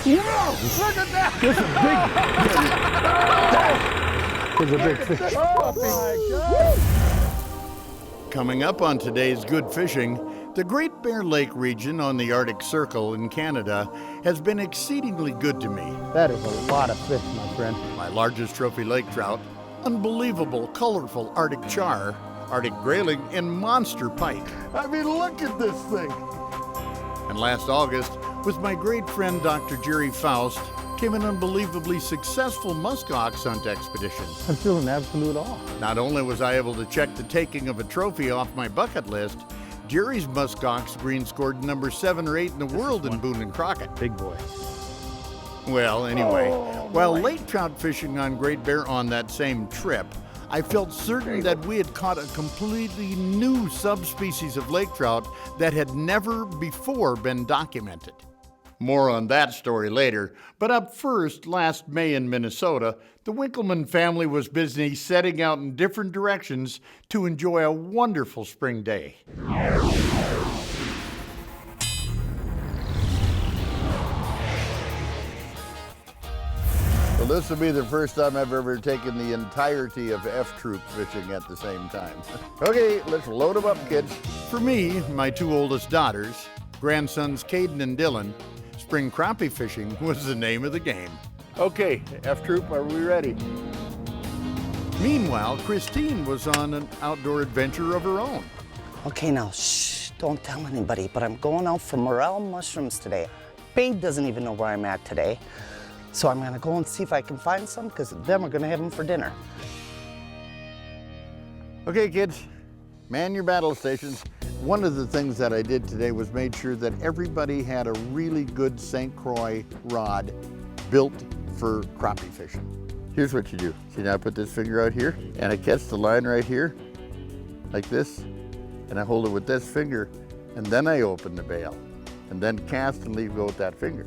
Whoa! Look at that! This is big. There's a big fish. Oh my God! Coming up on today's Good Fishing, the Great Bear Lake region on the Arctic Circle in Canada has been exceedingly good to me. That is a lot of fish, my friend. My largest trophy lake trout, unbelievable colorful Arctic char, Arctic grayling, and monster pike. I mean, look at this thing. And last August, with my great friend Dr. Jerry Faust, came an unbelievably successful muskox hunt expedition. I'm feeling absolute awe. Not only was I able to check the taking of a trophy off my bucket list, Jerry's muskox green scored number 7 or 8 in the world in Boone and Crockett. Big boy. Well, anyway, while lake trout fishing on Great Bear on that same trip, I felt certain that we had caught a completely new subspecies of lake trout that had never before been documented. More on that story later, but up first, last May in Minnesota, the Winkelman family was busy setting out in different directions to enjoy a wonderful spring day. Well, this will be the first time I've ever taken the entirety of F Troop fishing at the same time. Okay, let's load them up, kids. For me, my 2 oldest daughters, grandsons Caden and Dylan, spring crappie fishing was the name of the game. Okay, F Troop, are we ready? Meanwhile, Christine was on an outdoor adventure of her own. Okay, now, shh, don't tell anybody, but I'm going out for morel mushrooms today. Babe doesn't even know where I'm at today. So I'm gonna go and see if I can find some, because then we're gonna have them for dinner. Okay, kids, man your battle stations. One of the things that I did today was made sure that everybody had a really good St. Croix rod built for crappie fishing. Here's what you do. See, now I put this finger out here, and I catch the line right here, like this, and I hold it with this finger, and then I open the bail, and then cast and leave go with that finger.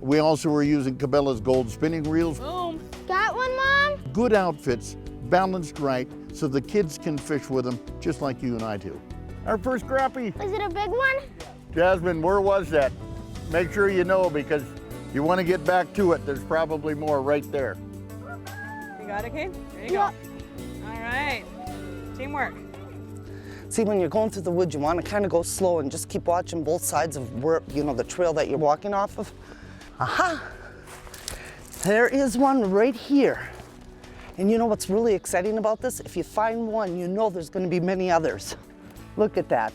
We also were using Cabela's gold spinning reels. Boom. Got one, Mom? Good outfits, balanced right, so the kids can fish with them just like you and I do. Our first crappie. Is it a big one? Jasmine, where was that? Make sure you know, because you want to get back to it. There's probably more right there. You got it, Kate? There you go. All right. Teamwork. See, when you're going through the woods, you want to kind of go slow and just keep watching both sides of where, the trail that you're walking off of. Aha! There is one right here. And you know what's really exciting about this? If you find one, you know there's going to be many others. Look at that.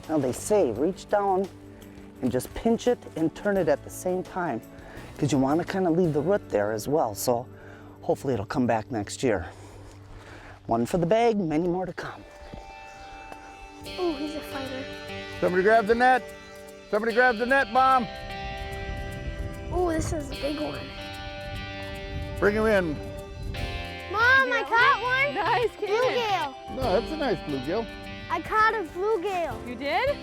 Now they say reach down and just pinch it and turn it at the same time, because you want to kind of leave the root there as well. So hopefully it'll come back next year. One for the bag, many more to come. Oh, he's a fighter. Somebody grab the net. Somebody grab the net, Mom. Oh, this is a big one. Bring him in. Mom, I caught one. Nice, kid. Bluegill. No, that's a nice bluegill. I caught a bluegill. You did?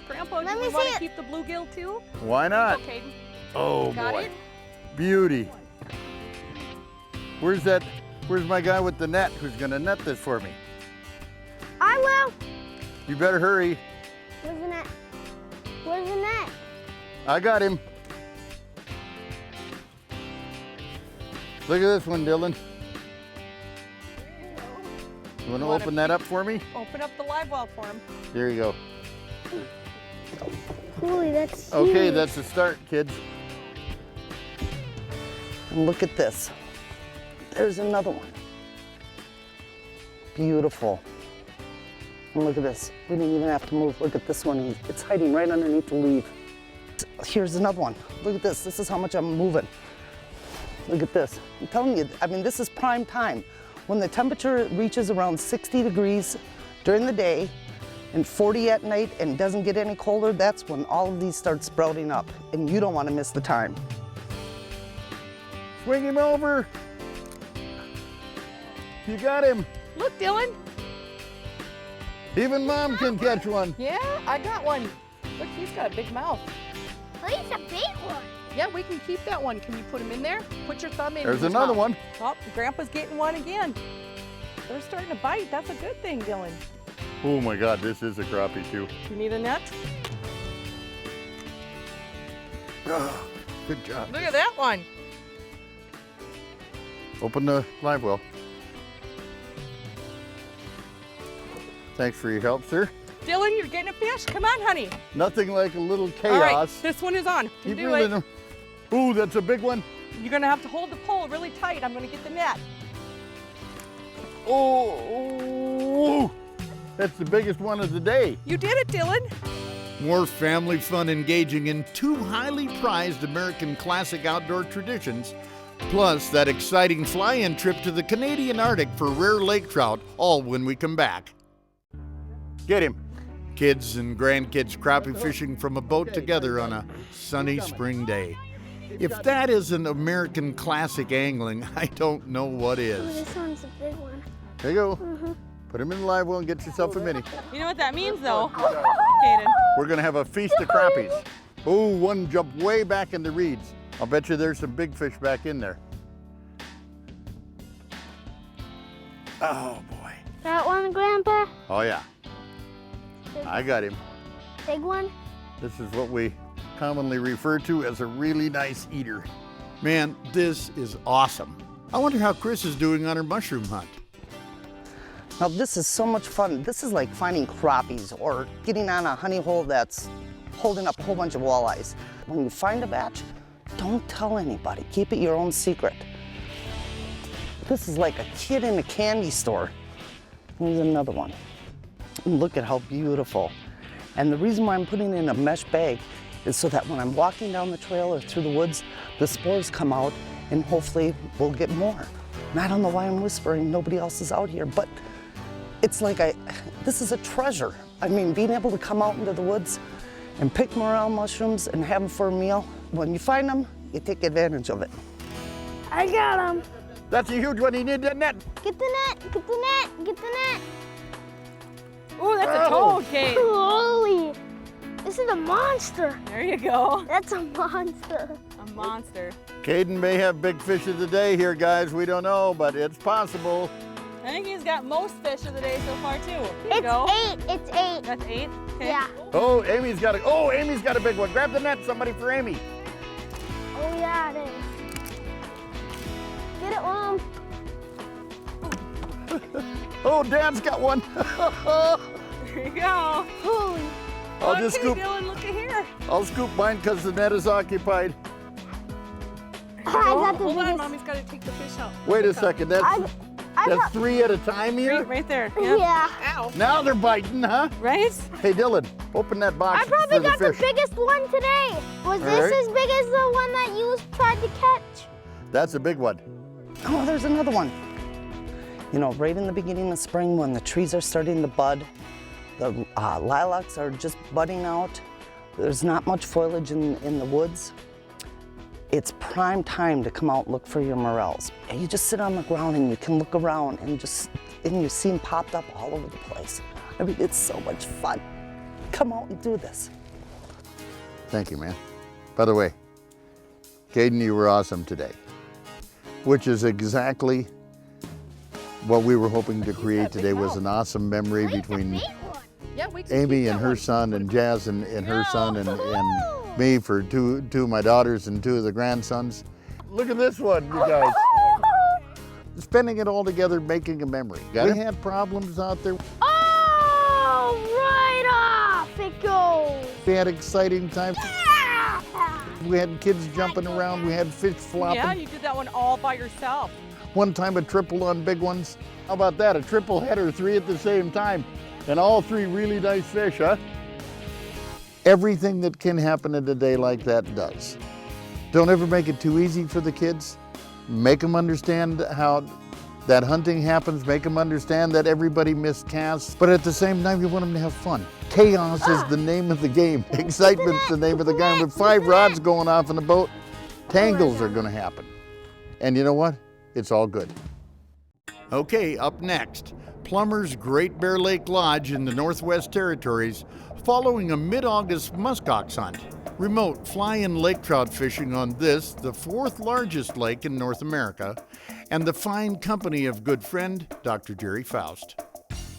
Grandpa, Let do me you want see to it. keep the bluegill too? Why not? Okay. Oh, Got boy. it? Beauty. Where's my guy with the net who's going to net this for me? I will. You better hurry. Where's the net? Where's the net? I got him. Look at this one, Dylan. You want to open that up for me? Open up the live well for him. There you go. Holy, that's Okay, huge. that's the start, kids. And look at this. There's another one. Beautiful. And look at this. We didn't even have to move. Look at this one. It's hiding right underneath the leaf. Here's another one. Look at this. This is how much I'm moving. Look at this. I'm telling you, I mean, this is prime time. When the temperature reaches around 60 degrees during the day and 40 at night and doesn't get any colder, that's when all of these start sprouting up. And you don't want to miss the time. Swing him over. You got him. Look, Dylan. Even Mom can catch one. Yeah, I got one. Look, he's got a big mouth. Oh, he's a big one. Yeah, we can keep that one. Can you put him in there? Put your thumb in. There's his another mouth. one. Oh, Grandpa's getting one again. They're starting to bite. That's a good thing, Dylan. Oh my God, this is a crappie too. You need a net? Good job. Look at that one. Open the live well. Thanks for your help, sir. Dylan, you're getting a fish. Come on, honey. Nothing like a little chaos. All right, this one is on. You Keep do reeling it. them. Ooh, that's a big one. You're gonna have to hold the pole really tight. I'm gonna get the net. Oh, that's the biggest one of the day. You did it, Dylan. More family fun engaging in two highly prized American classic outdoor traditions, plus that exciting fly-in trip to the Canadian Arctic for rare lake trout, all when we come back. Get him. Kids and grandkids crappie fishing from a boat together on a sunny spring day. If that isn't American classic angling, I don't know what Ooh, is. this one's a big one. There you go. Put him in the live well and get yourself a mini. You know what that means, though, Caden? We're gonna have a feast of crappies. Oh, one jumped way back in the reeds. I'll bet you there's some big fish back in there. Oh boy. That one, Grandpa? Oh yeah, I got him. Big one? This is what we commonly refer to as a really nice eater. Man, this is awesome. I wonder how Chris is doing on her mushroom hunt. Now this is so much fun. This is like finding crappies or getting on a honey hole that's holding up a whole bunch of walleyes. When you find a batch, don't tell anybody. Keep it your own secret. This is like a kid in a candy store. Here's another one. And look at how beautiful. And the reason why I'm putting it in a mesh bag is so that when I'm walking down the trail or through the woods, the spores come out and hopefully we'll get more. And I don't know why I'm whispering, nobody else is out here, but it's like this is a treasure. I mean, being able to come out into the woods and pick morel mushrooms and have them for a meal, when you find them, you take advantage of it. I got him. That's a huge one. You need that net. Get the net, get the net, get the net. Ooh, that's a toad, Caden. Holy, this is a monster. There you go. That's a monster. A monster. Caden may have big fish of the day here, guys. We don't know, but it's possible. I think he's got most fish of the day so far, too. There you It's go. 8, it's 8. That's 8? Okay. Yeah. Oh, Amy's got a big one. Grab the net, somebody, for Amy. Oh yeah, it is. Get it, Mom. Oh, Dad's got one. There you go. Holy. I'll Okay, just scoop. Dylan, look at here. I'll scoop mine because the net is occupied. I got the Hold on, biggest. Mommy's got to take the fish out. Wait a second. I That's got, 3 at a time here. Right there. Yeah. yeah. Ow. Now they're biting, huh? Right? Hey, Dylan, open that box I probably for the got the fish. biggest one today. Was All this right. as big as the one that you tried to catch? That's a big one. Oh, there's another one. You know, right in the beginning of spring when the trees are starting to bud, the lilacs are just budding out, there's not much foliage in the woods. It's prime time to come out and look for your morels. And you just sit on the ground and you can look around and you see them popped up all over the place. I mean, it's so much fun. Come out and do this. Thank you, man. By the way, Caden, you were awesome today, which is exactly what we were hoping to create today. Was an awesome memory between Yeah, we can Amy keep and that her one. son and Jazz and her son and me for two of my daughters and 2 of the grandsons. Look at this one, you guys. Spending it all together, making a memory. We had problems out there. Oh, right off it goes. We had exciting times. We had kids jumping around. We had fish flopping. Yeah, you did that one all by yourself. One time a triple on big ones. How about that? A triple header, 3 at the same time. And all 3 really nice fish, huh? Everything that can happen in a day like that does. Don't ever make it too easy for the kids. Make them understand how that hunting happens. Make them understand that everybody miscasts. But at the same time, you want them to have fun. Chaos is the name of the game. Excitement's the name of the game. With 5 rods going off in the boat, tangles are gonna happen. And you know what? It's all good. Okay, up next, Plummer's Great Bear Lake Lodge in the Northwest Territories, following a mid-August muskox hunt. Remote fly-in lake trout fishing on this, the 4th largest lake in North America, and the fine company of good friend, Dr. Jerry Faust.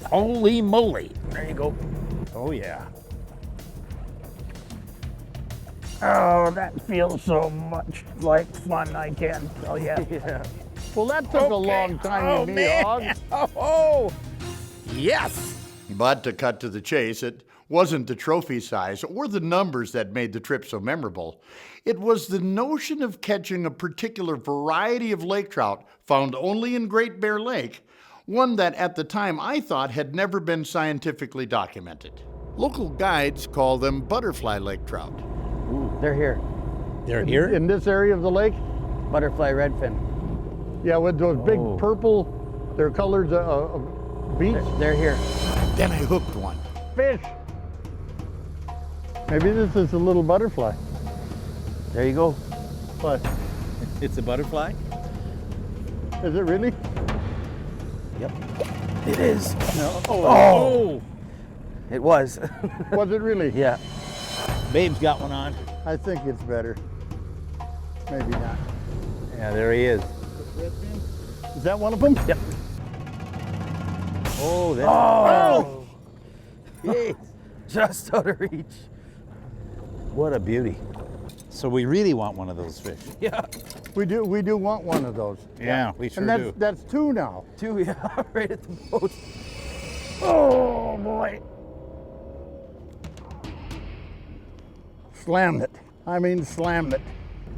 Holy moly. There you go. Oh, yeah. Oh, that feels so much like fun, I can tell you. Yeah. Well, that took a long time to be hog. Oh, yes. But to cut to the chase, it wasn't the trophy size or the numbers that made the trip so memorable. It was the notion of catching a particular variety of lake trout found only in Great Bear Lake, one that at the time I thought had never been scientifically documented. Local guides call them butterfly lake trout. They're here. They're here? In this area of the lake? Butterfly redfin. Yeah, with those big purple, their colors of beach. They're here. Then I hooked one. Fish. Maybe this is a little butterfly. There you go. What? It's a butterfly? Is it really? Yep. It is. No. Oh! It was. Was it really? Yeah. Babe's got one on. I think it's better. Maybe not. Yeah, there he is. Is that one of them? Yep. Oh, that's Oh! Jeez. Just out of reach. What a beauty. So we really want one of those fish. Yeah. We do want one of those. Yeah, we sure And do. that's two now. Two, yeah, right at the boat. Oh boy. Slammed it. I mean slammed it.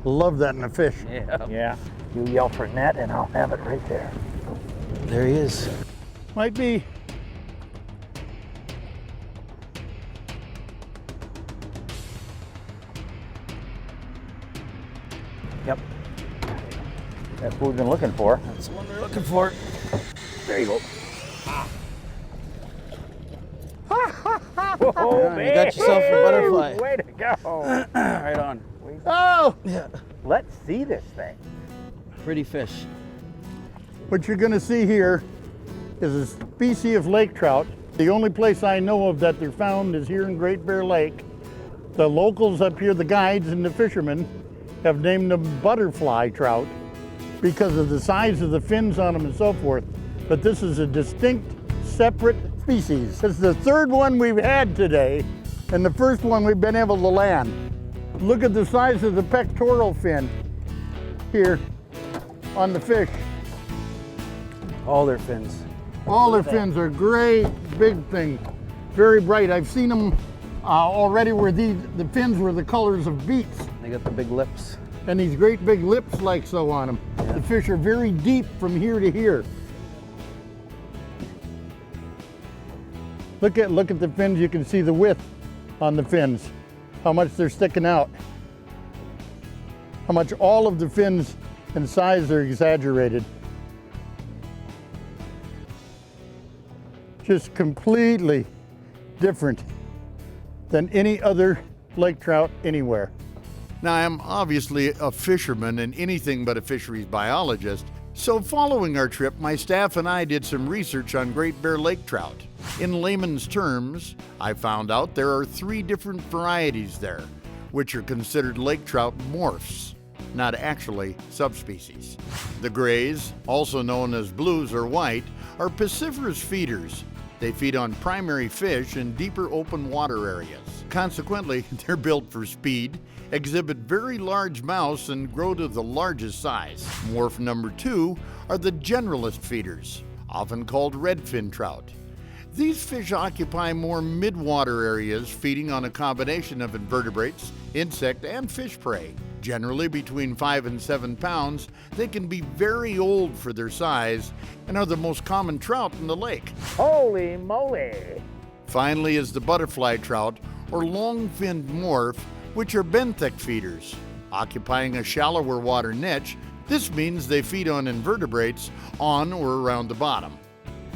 Love that in a fish. Yeah. Yeah. You yell for net and I'll have it right there. There he is. Might be. Yep. That's what we've been looking for. That's the one we're looking for. There you go. Whoa, You got yourself a butterfly. Way to go. Right on. Oh! Yeah. Let's see this thing. Pretty fish. What you're gonna see here is a species of lake trout. The only place I know of that they're found is here in Great Bear Lake. The locals up here, the guides and the fishermen, have named them butterfly trout because of the size of the fins on them and so forth. But this is a distinct, separate species. It's the third one we've had today and the first one we've been able to land. Look at the size of the pectoral fin here on the fish. All their fins. All their fins are great, big thing, very bright. I've seen them already where the fins were the colors of beets. They got the big lips. And these great big lips like so on them. Yeah. The fish are very deep from here to here. Look at the fins, you can see the width on the fins, how much they're sticking out. How much all of the fins and size are exaggerated. Just completely different than any other lake trout anywhere. Now, I'm obviously a fisherman and anything but a fisheries biologist, so following our trip, my staff and I did some research on Great Bear Lake trout. In layman's terms, I found out there are 3 different varieties there, which are considered lake trout morphs, not actually subspecies. The grays, also known as blues or white, are piscivorous feeders. They feed on primary fish in deeper open water areas. Consequently, they're built for speed, exhibit very large mouths, and grow to the largest size. Morph number 2 are the generalist feeders, often called red fin trout. These fish occupy more mid-water areas, feeding on a combination of invertebrates, insect, and fish prey. Generally between 5 and 7 pounds, they can be very old for their size and are the most common trout in the lake. Holy moly. Finally is the butterfly trout, or long-finned morph, which are benthic feeders. Occupying a shallower water niche, this means they feed on invertebrates on or around the bottom.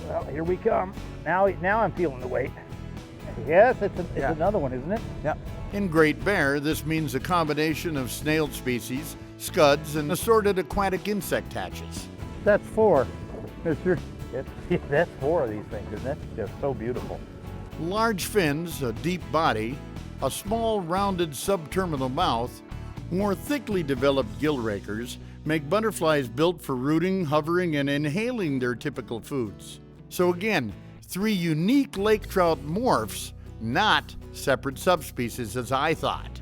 Well, here we come. Now I'm feeling the weight. Yes, it's another one, isn't it? Yep. In Great Bear, this means a combination of snail species, scuds, and assorted aquatic insect hatches. That's 4, mister. That's 4 of these things, isn't it? Just so beautiful. Large fins, a deep body, a small rounded subterminal mouth, more thickly developed gill rakers make butterflies built for rooting, hovering, and inhaling their typical foods. So again, 3 unique lake trout morphs, not separate subspecies as I thought.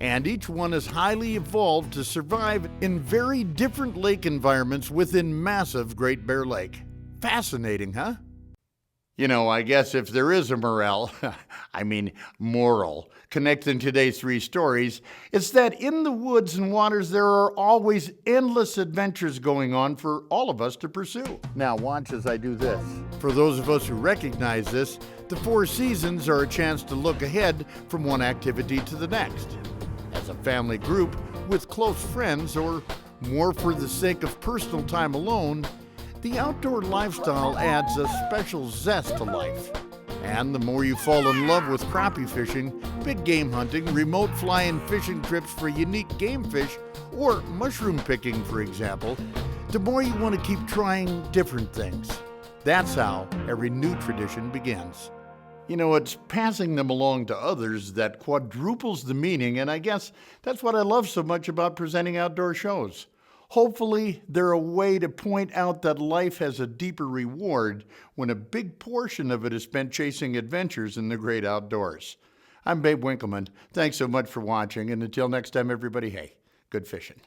and each one is highly evolved to survive in very different lake environments within massive Great Bear Lake. Fascinating, huh? You know, I guess if there is a moral connecting today's three stories, it's that in the woods and waters there are always endless adventures going on for all of us to pursue. Now watch as I do this. For those of us who recognize this, the 4 seasons are a chance to look ahead from one activity to the next. As a family group, with close friends, or more for the sake of personal time alone, the outdoor lifestyle adds a special zest to life. And the more you fall in love with crappie fishing, big game hunting, remote fly-in fishing trips for unique game fish, or mushroom picking, for example, the more you want to keep trying different things. That's how every new tradition begins. You know, it's passing them along to others that quadruples the meaning, and I guess that's what I love so much about presenting outdoor shows. Hopefully, they're a way to point out that life has a deeper reward when a big portion of it is spent chasing adventures in the great outdoors. I'm Babe Winkelman. Thanks so much for watching, and until next time, everybody, hey, good fishing.